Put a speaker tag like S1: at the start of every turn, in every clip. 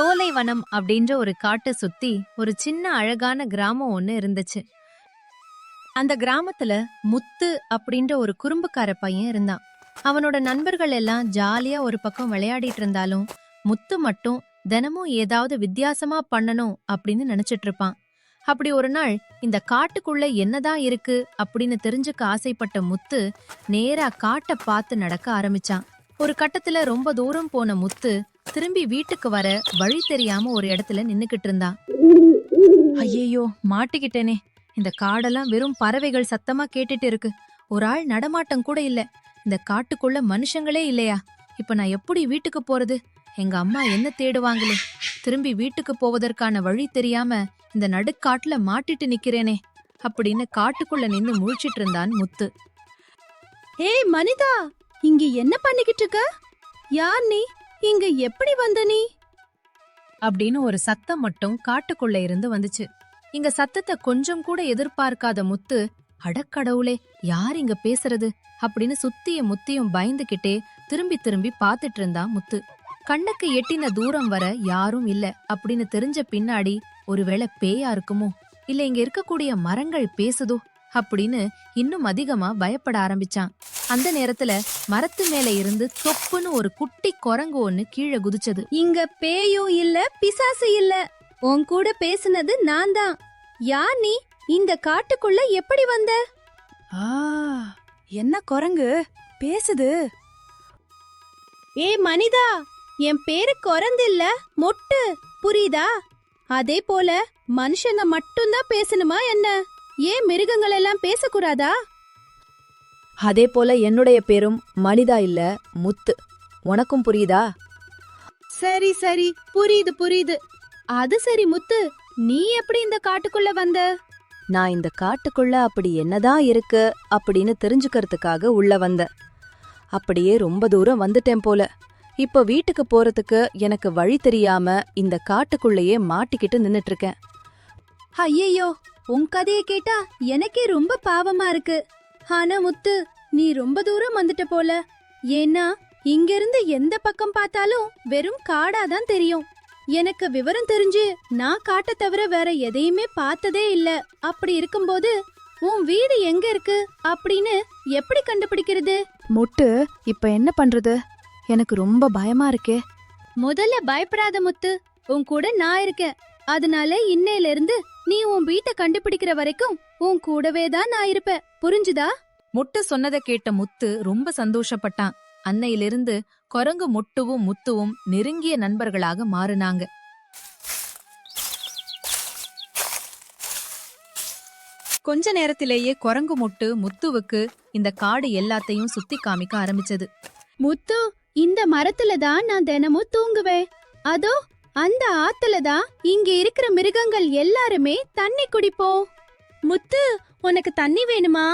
S1: சோலைவனம் அப்படின்ற ஒரு காட்டை சுத்தி ஒரு சின்ன அழகான கிராமம் ஒண்ணு இருந்துச்சு. அந்த கிராமத்துல முத்து அப்படின்ற ஒரு குறும்புக்கார பையன் இருந்தான். அவனோட நண்பர்கள் எல்லாம் ஜாலியா ஒரு பக்கம் விளையாடிட்டு இருந்தாலும் முத்து மட்டும் தினமும் ஏதாவது வித்தியாசமா பண்ணணும் அப்படின்னு நினைச்சிட்டு இருப்பான். அப்படி ஒரு நாள் இந்த காட்டுக்குள்ள என்னதான் இருக்கு அப்படின்னு தெரிஞ்சுக்க ஆசைப்பட்ட முத்து நேரா காட்டை பார்த்து நடக்க ஆரம்பிச்சான். ஒரு கட்டத்துல ரொம்ப தூரம் போன முத்து திரும்பி வீட்டுக்கு வர வழி தெரியாம ஒரு இடத்துல நின்னுக்கிட்டு இருந்தான். ஐயையோ, மாட்டிக்கிட்டேனே! இந்த காடெல்லாம் வெறும் பறவைகள் சத்தமா கேட்டுட்டு இருக்கு. ஒரு ஆள் நடமாட்டம் கூட இல்ல. இந்த காட்டுக்குள்ள மனுஷங்களே இல்லையா? இப்ப நான் எப்படி வீட்டுக்கு போறது? எங்க அம்மா என்ன தேடுவாங்களே? திரும்பி வீட்டுக்கு போவதற்கான வழி தெரியாம இந்த நடுக்காட்டுல மாட்டிட்டு நிக்கிறேனே அப்படின்னு காட்டுக்குள்ள நின்னு முழிச்சிட்டு இருந்தான் முத்து.
S2: ஏய் மனிதா, இங்க என்ன பண்ணிக்கிட்டு இருக்க? யார் நீ? இங்க எப்படி வந்த நீ?
S1: அப்படின்னு ஒரு சத்தம் மட்டும் காட்டுக்குள்ள இருந்து வந்துச்சு. இங்க சத்தத்தை கொஞ்சம் கூட எதிர்பார்க்காத முத்து, அடக்கடவுளே, யார் இங்க பேசுறது அப்படின்னு சுத்திய முத்தியும் பயந்துகிட்டே திரும்பி திரும்பி பாத்துட்டு இருந்தான் முத்து. கண்ணுக்கு எட்டின தூரம் வர யாரும் இல்ல அப்படின்னு தெரிஞ்ச பின்னாடி ஒருவேளை பேயா இருக்குமோ, இல்ல இங்க இருக்கக்கூடிய மரங்கள் பேசுதோ அப்படின்னு இன்னும் அதிகமா பயப்பட ஆரம்பிச்சான். அந்த நேரத்துல மரத்து மேல இருந்து தொப்புன்னு ஒரு குட்டி குரங்கு ஒண்ணு கீழே குதிச்சது.
S2: இங்க பேயும் இல்ல பிசாசு இல்ல, உன் கூட பேசுனது நான் தான். யார் நீ? இந்த காட்டுக்குள்ள எப்படி வந்த?
S3: என்ன குரங்கு பேசுது?
S2: ஏ மனிதா, என் பேரு குரங்கு இல்ல, மொட்டு, புரியுதா? அதே போல மனுஷங்க மட்டும்தான் பேசணுமா என்ன? ஏன் மிருகங்கள் எல்லாம் பேசக்கூடாதா?
S3: அதே போல என்னுடைய பேரும் மனிதா இல்ல, முத்து. உனக்கும் புரியுதா?
S2: சரி சரி, புரியுது புரியுது. அது சரி முத்து, நீ எப்படி இந்த காட்டுக்குள்ள வந்த?
S3: நான் இந்த காட்டுக்குள்ள அப்படி என்னதான் இருக்கு அப்படின்னு தெரிஞ்சுக்கிறதுக்காக உள்ள வந்தேன். அப்படியே ரொம்ப தூரம் வந்துட்டேன் போல. இப்ப வீட்டுக்கு போறதுக்கு எனக்கு வழி தெரியாம இந்த காட்டுக்குள்ளேயே மாட்டிக்கிட்டு நின்னுட்டு இருக்கேன்.
S2: ஐயையோ, உன் கதையை கேட்டா எனக்கே ரொம்ப பாவமா இருக்கு. ஆனா முத்து, நீ ரொம்ப தூரம் வந்துட்ட போல. ஏன்னா இங்கிருந்து எந்த பக்கம் பார்த்தாலும் வெறும் காடாதான் தெரியும். எனக்கு விவரம் தெரிஞ்சு நான் காட்ட தவிர வேற எதையுமே பார்த்ததே இல்ல. அப்படி இருக்கும்போது உன் வீடு எங்க இருக்கு அப்படின்னு எப்படி கண்டுபிடிக்கிறது?
S3: முட்டு, இப்ப என்ன பண்றது? எனக்கு ரொம்ப பயமா இருக்கே.
S2: முதல்ல பயப்படாத முத்து, உன் கூட நான் இருக்கேன். அதனால இன்னையில இருந்து நீ உன் வீட்டை கண்டுபிடிக்கிற வரைக்கும் உன் கூடவே தான் நான் இருப்பேன், புரிஞ்சுதா?
S1: முட்டு சொன்னதை கேட்ட முத்து ரொம்ப சந்தோஷப்பட்டான். அன்னையிலிருந்து குரங்கு மொட்டுவும் முத்துவும் நெருங்கிய நண்பர்களாக மாறினாங்க. கொஞ்ச நேரத்திலேயே குரங்கு மொட்டு முத்துவுக்கு இந்த காடு எல்லாத்தையும் சுத்தி காமிக்க ஆரம்பிச்சது.
S2: முத்து, இந்த மரத்துல தான் நான் தினமும் தூங்குவேன். அதோ அந்த ஆத்துல தான் இங்க இருக்கிற மிருகங்கள் எல்லாருமே தண்ணி குடிப்போம். முத்து, உனக்கு தண்ணி வேணுமா?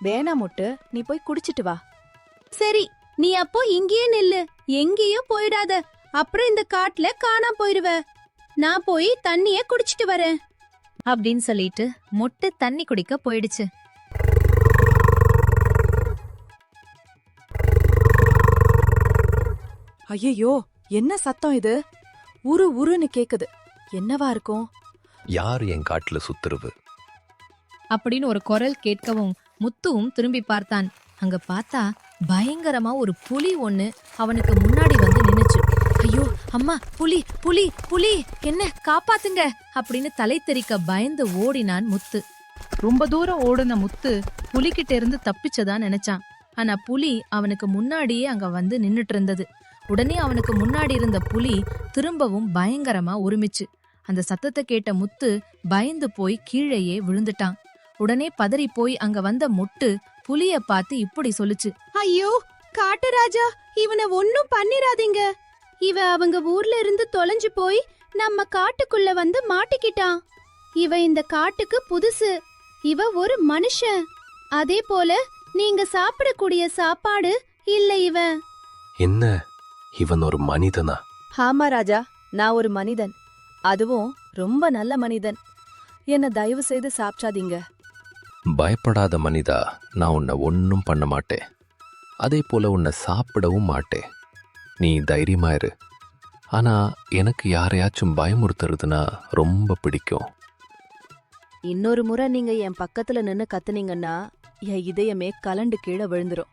S3: வேணா முட்டு, நீ போய் குடிச்சிட்டு வா.
S2: சரி, நீ அப்போ இங்கேயே நில்லு, எங்கேயோ போயிடாத. அப்புறம் இந்த காட்டுல காணாம போயிருவ. நான் போய் தண்ணிய குடிச்சிட்டு வரேன்
S1: அப்படின்னு சொல்லிட்டு மொட்டு தண்ணி குடிக்க போயிடுச்சு.
S3: ஐயோ, என்ன சத்தம் இது? உரு உருன்னு கேக்குது. என்னவா இருக்கும்?
S4: யாரு என் காட்டுல சுத்துருவு
S1: அப்படின்னு ஒரு குரல் கேட்கவும் முத்துவும் திரும்பி பார்த்தான். அங்க பார்த்தா பயங்கரமா ஒரு புலி ஒண்ணு அவனுக்கு முன்னாடி வந்து நின்னுச்சு. ஐயோ அம்மா, புலி புலி புலி, என்ன காப்பாத்துங்க அப்படின்னு தலை தெறிக்க பயந்து ஓடினான் முத்து. ரொம்ப தூரம் ஓடுன முத்து புலிகிட்ட இருந்து தப்பிச்சதா நினைச்சான். ஆனா புலி அவனுக்கு முன்னாடியே அங்க வந்து நின்னுட்டு இருந்தது. உடனே அவனுக்கு முன்னாடி இருந்த புலி திரும்பவும் பயங்கரமா உருமிச்சு. அந்த சத்தத்தை கேட்ட முத்து பயந்து போய் கீழேயே விழுந்துட்டான். உடனே பதறி போய் அங்க வந்த மொட்டு புலிய பார்த்து இப்படி சொல்லுச்சு.
S2: ஐயோ காட்டுராஜா, இவனை ஒன்னும் பண்ணிராதீங்க. இவ அவங்க ஊர்ல இருந்து தொலைஞ்சு போய் நம்ம காட்டுக்குள்ள வந்து மாட்டிக்கிட்டான். இவ இந்த காட்டுக்கு புதுசு. இவ ஒரு மனுஷன். அதே போல நீங்க சாப்பிடக்கூடிய சாப்பாடு இல்ல இவன்.
S4: என்ன, இவன் ஒரு மனிதனா?
S3: ஆமா ராஜா, நான் ஒரு மனிதன். அதுவும் ரொம்ப நல்ல மனிதன். என்ன தயவு செய்து சாப்பிடாதீங்க.
S4: பயப்படாத மனிதா, நான் உன்னை ஒன்னும் பண்ண மாட்டேன். அதே போல உன்னை சாப்பிடவும் மாட்டேன். நீ தைரியமா இரு. ஆனா எனக்கு யாரையாச்சும் பயமுறுத்துறதுன்னா ரொம்ப பிடிக்கும்.
S3: இன்னொரு முறை நீங்க என் பக்கத்துல நின்னு கத்துனீங்கன்னா என் இதயமே கலண்டு கீழே விழுந்துரும்.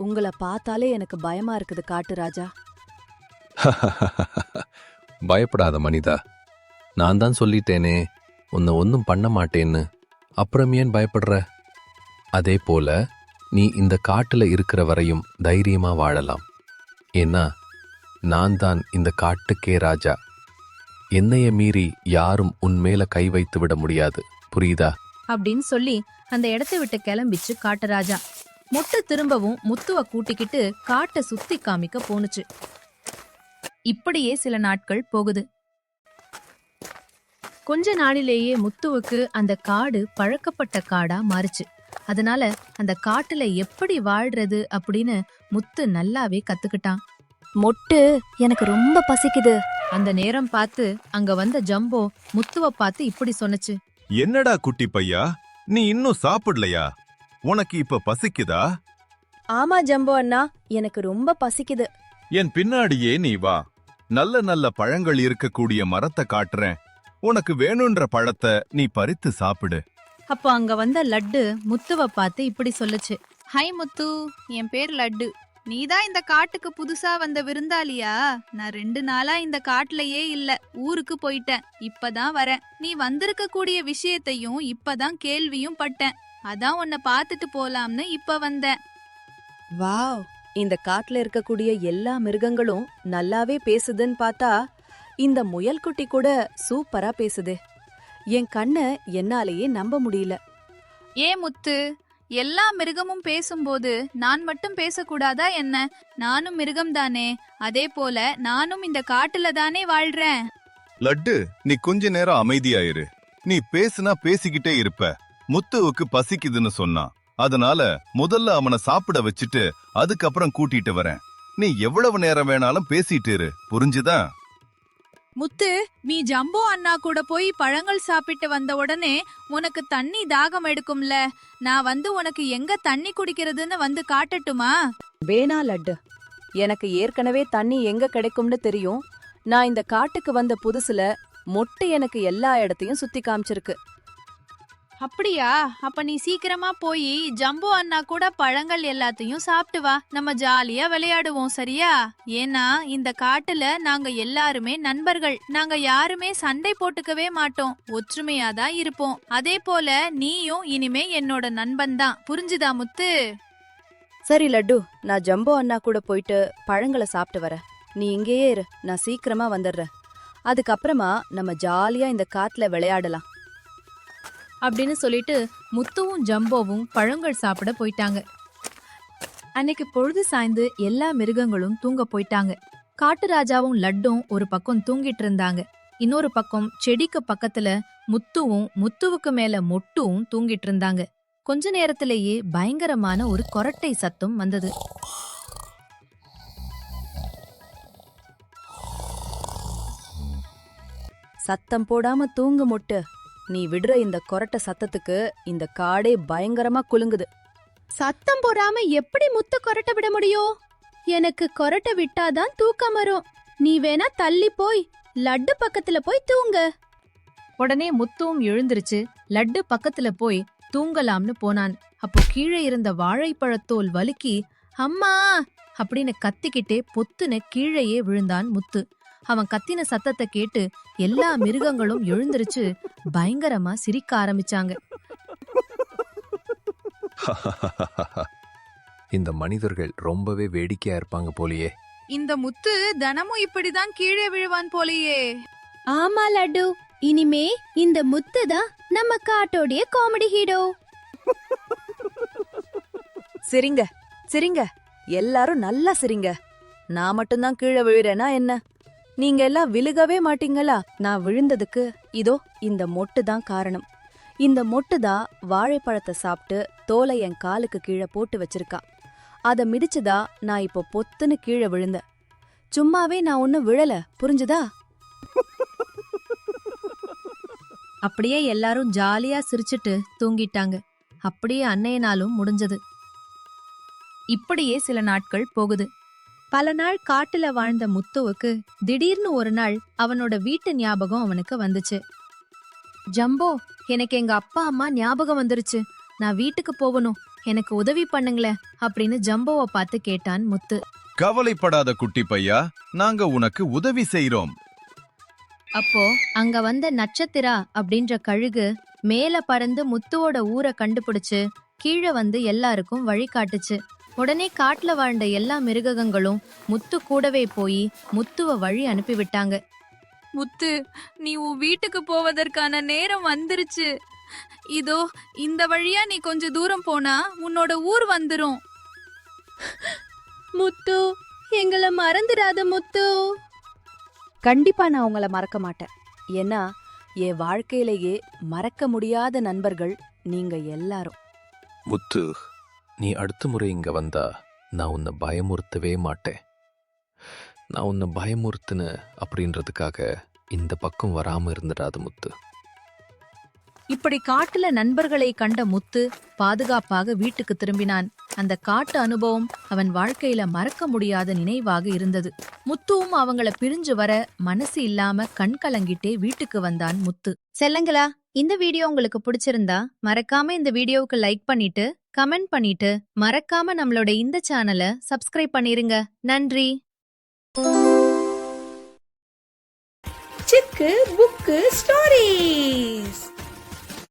S3: உங்களை பார்த்தாலே எனக்கு பயமா இருக்குது காட்டு ராஜா.
S4: பயப்படாத மனிதா, நான் தான் சொல்லிட்டேனே உன்னை ஒன்றும் பண்ண மாட்டேன்னு. அப்புறம் ஏன் பயப்படுற? அதே போல நீ இந்த காட்டுல இருக்கிற வரையும் தைரியமா வாழலாம். ஏன்னா நான் தான் இந்த காட்டுக்கே ராஜா. என்னைய மீறி யாரும் உன் மேல கை வைத்து விட முடியாது, புரியுதா?
S1: அப்படின்னு சொல்லி அந்த இடத்தை விட்டு கிளம்பிச்சு காட்டுராஜா. மொட்டு திரும்பவும் முத்துவ கூட்டிக்கிட்டு காட்டை சுத்தி காமிக்க போனுச்சு. இப்படியே சில நாட்கள் போகுது. கொஞ்ச நாளிலேயே முத்துவுக்கு அந்த காடு பழக்கப்பட்ட காடா மாறுச்சு. அதனால அந்த காட்டுல எப்படி வாழ்றது அப்படின்னு முத்து நல்லாவே கத்துக்கிட்டான்.
S3: மொட்டு, எனக்கு ரொம்ப பசிக்குது.
S1: அந்த நேரம் பார்த்து அங்க வந்த ஜம்போ முத்துவ பார்த்து இப்படி சொன்னுச்சு.
S5: என்னடா குட்டி பையா, நீ இன்னும் சாப்பிடலையா? உனக்கு இப்ப பசிக்குதா?
S3: ஆமா ஜம்போ அண்ணா, எனக்கு ரொம்ப பசிக்குது.
S5: என் பின்னாடியே நீ வா. நல்ல நல்ல பழங்கள் இருக்கக்கூடிய மரத்தை காட்டுறேன். உனக்கு வேணுன்ற பழத்தை நீ பறித்து சாப்பிடு.
S1: அப்போ அங்க வந்த லட்டு முத்துவ பார்த்து இப்படி சொல்லுச்சு.
S2: ஹாய் முத்து, என் பேர் லட்டு. நீதான் இந்த காட்டுக்கு புதுசா வந்த விருந்தாளியா? நான் 2 நாளா இந்த காட்டுலயே இல்ல, ஊருக்கு போயிட்டேன். இப்பதான் வரேன். நீ வந்திருக்க கூடிய விஷயத்தையும் இப்பதான் கேள்வியும் பட்டேன். அதான் உன்னை பார்த்துட்டு போலாம்னு இப்ப வந்தேன்.
S3: வாவ், இந்த காட்டுல இருக்கக்கூடிய எல்லா மிருகங்களும் நல்லாவே பேசுதுன்னு பார்த்தா இந்த முயல்குட்டி கூட சூப்பரா பேசுதே. என் கண்ணை என்னாலேயே நம்ப முடியல.
S2: ஏ முத்து, எல்லா மிருகமும் பேசும்போது நான் மட்டும் பேசக்கூடாதா என்ன? நானும் மிருகம் தானே. அதே போல நானும் இந்த காட்டுல தானே வாழ்றேன்.
S5: லட்டு, நீ கொஞ்ச நேரம் அமைதியாயிரு. நீ பேசுனா பேசிக்கிட்டே இருப்ப. முத்துவுக்கு பசிக்குதுன்னு சொன்னான். அதனால முதல்ல அவனை சாப்பிட வச்சுட்டு அதுக்கப்புறம் கூட்டிட்டு வரேன். நீ எவ்வளவு நேரம் வேணாலும் பேசிட்டு இரு, புரிஞ்சுதா?
S2: முத்து, நீ ஜம்போ அண்ணா கூட போய் பழங்கள் சாப்பிட்டு வந்த உடனே உனக்கு தண்ணி தாகம் எடுக்கும்ல. நான் வந்து உனக்கு எங்க தண்ணி குடிக்கிறதுன்னு வந்து காட்டட்டுமா?
S3: வேணா லட்டு, எனக்கு ஏற்கனவே தண்ணி எங்க கிடைக்கும்னு தெரியும். நான் இந்த காட்டுக்கு வந்த புதுசுல மொட்டு எனக்கு எல்லா இடத்தையும் சுத்தி காமிச்சிருக்கு.
S2: அப்படியா? அப்ப நீ சீக்கிரமா போய் ஜம்போ அண்ணா கூட பழங்கள் எல்லாத்தையும் சாப்பிட்டு வா. நம்ம ஜாலியா விளையாடுவோம், சரியா? ஏன்னா இந்த காட்டுல நாங்க எல்லாருமே நண்பர்கள். நாங்க யாருமே சண்டை போட்டுக்கவே மாட்டோம், ஒற்றுமையா தான் இருப்போம். அதே போல நீயும் இனிமே என்னோட நண்பன் தான், புரிஞ்சுதா முத்து?
S3: சரி லட்டு, நான் ஜம்போ அண்ணா கூட போயிட்டு பழங்களை சாப்பிட்டு வரேன். நீ இங்கேயே இரு, நான் சீக்கிரமா வந்துடுறேன். அதுக்கப்புறமா நம்ம ஜாலியா இந்த காட்டுல விளையாடலாம்
S1: அப்படின்னு சொல்லிட்டு முத்துவும் ஜம்போவும் பழங்கள் சாப்பிட போயிட்டாங்க. அன்னைக்கு பொழுது சாய்ந்து எல்லா மிருகங்களும் தூங்க போயிட்டாங்க. காட்டுராஜாவும் லட்டும் ஒரு பக்கம் தூங்கிட்டு இருந்தாங்க. இன்னொரு பக்கம் செடிக்கு பக்கத்துல முத்துவும் முத்துவுக்கு மேல மொட்டும் தூங்கிட்டு இருந்தாங்க. கொஞ்ச நேரத்திலேயே பயங்கரமான ஒரு கொரட்டை சத்தம் வந்தது.
S3: சத்தம் போடாம தூங்கு மொட்டு. நீ விடுற இந்த கொரட்டை சத்தத்துக்கு இந்த காடே பயங்கரமா குலுங்குது.
S2: சத்தம் போடாம எப்படி முத்து கொரட்டை விட முடியும்? எனக்கு கொரட்டை விட்டாதான் தூக்கம் வரும். நீ வேணா தள்ளி போய் லட்டு பக்கத்துல போய் தூங்க.
S1: உடனே முத்துவும் எழுந்திருச்சு லட்டு பக்கத்துல போய் தூங்கலாம்னு போனான். அப்போ கீழே இருந்த வாழைப்பழத்தோல் வலுக்கி அம்மா அப்படின்னு கத்திக்கிட்டே பொத்துன கீழேயே விழுந்தான் முத்து. அவன் கத்தின சத்தத்தை கேட்டு எல்லா மிருகங்களும் எழுந்திருச்சு பயங்கரமா சிரிக்க ஆரம்பிச்சாங்க.
S4: இந்த மனிதர்கள் ரொம்பவே வேடிக்கையா இருப்பாங்க போலியே.
S2: இந்த முத்து தினமும் இப்படிதான் கீழே விழுவான் போலியே.
S6: ஆமா லட்டு, இனிமே இந்த முத்து தான் நம்ம காட்டோடைய காமெடி ஹீரோ.
S3: சிரிங்க சிரிங்க, எல்லாரும் நல்லா சிரிங்க. நான் மட்டும்தான் கீழே விழுறேனா என்ன? நீங்க எல்லாம் விழுகவே மாட்டீங்களா? நான் விழுந்ததுக்கு இதோ இந்த மொட்டு தான் காரணம். இந்த மொட்டு தான் வாழைப்பழத்தை சாப்பிட்டு தோலை என் காலுக்கு கீழே போட்டு வச்சிருக்கா. அத மிதிச்சுதா நான் இப்போ பொத்துன்னு கீழே விழுந்தேன். சும்மாவே நான் ஒன்னும் விழல, புரிஞ்சுதா?
S1: அப்படியே எல்லாரும் ஜாலியா சிரிச்சிட்டு தூங்கிட்டாங்க. அப்படியே அன்னைய நாளும் முடிஞ்சது. இப்படியே சில நாட்கள் போகுது. பல நாள் காட்டுல வாழ்ந்த முத்துவுக்கு திடீர்னு ஒரு நாள் அவனோட வீட்டு ஞாபகம் அவனுக்கு வந்துச்சு. ஜம்போ, எனக்கு எங்க அப்பா அம்மா ஞாபகம் வந்துருச்சு. நான் வீட்டுக்கு போகணும், எனக்கு உதவி பண்ணுங்களேன் அப்படின்னு ஜம்போவை பார்த்து கேட்டான் முத்து.
S5: கவலைப்படாத குட்டி பையா, நாங்க உனக்கு உதவி செய்றோம்.
S1: அப்போ அங்க வந்த நட்சத்திரா அப்படின்ற கழுகு மேல பறந்து முத்துவோட ஊரை கண்டுபிடிச்சு கீழே வந்து எல்லாருக்கும் வழி காட்டுச்சு. உடனே காட்டுல வாழ்ந்த எல்லா மிருகங்களும் முத்து கூடவே போய் முத்துவ வழி அனுப்பிவிட்டாங்க.
S2: முத்து, நீ உன் வீட்டுக்கு போவதற்கான நேரம் வந்துருச்சு. இதோ இந்த வழியா நீ கொஞ்ச தூரம் போனா உன்னோட ஊர் வந்துரும்.
S6: முத்து, எங்களை மறந்துடாத முத்து.
S3: கண்டிப்பா நான் உங்களை மறக்க மாட்டேன். ஏன்னா என் வாழ்க்கையிலேயே மறக்க முடியாத நண்பர்கள் நீங்க எல்லாரும்.
S4: முத்து, நீ அடுத்த முறை இங்க வந்தா நான் உன்னை பயமுறுத்தவே மாட்டேன். நான் உன்னை பயமுறுத்துன அப்படின்றதுக்காக இந்த பக்கம் வராம இருந்துடாத முத்து.
S1: இப்படி காட்டுல நண்பர்களை கண்ட முத்து பாதுகாப்பாக வீட்டுக்கு திரும்பினான். அந்த காட்டு அனுபவம் அவன் வாழ்க்கையில மறக்க முடியாத நினைவாக இருந்தது. முத்துவும் அவங்கள பிரிஞ்சு வர மனசு இல்லாம கண் கலங்கிட்டே வீட்டுக்கு வந்தான் முத்து. செல்லங்களா, இந்த வீடியோ உங்களுக்கு பிடிச்சிருந்தா மறக்காம இந்த வீடியோவுக்கு லைக் பண்ணிட்டு கமெண்ட் பண்ணிட்டு மறக்காம நம்மளோட இந்த சேனலை சப்ஸ்கிரைப் பண்ணிருங்க. நன்றி.
S7: சிக்கு புக்கு ஸ்டோரீஸ்.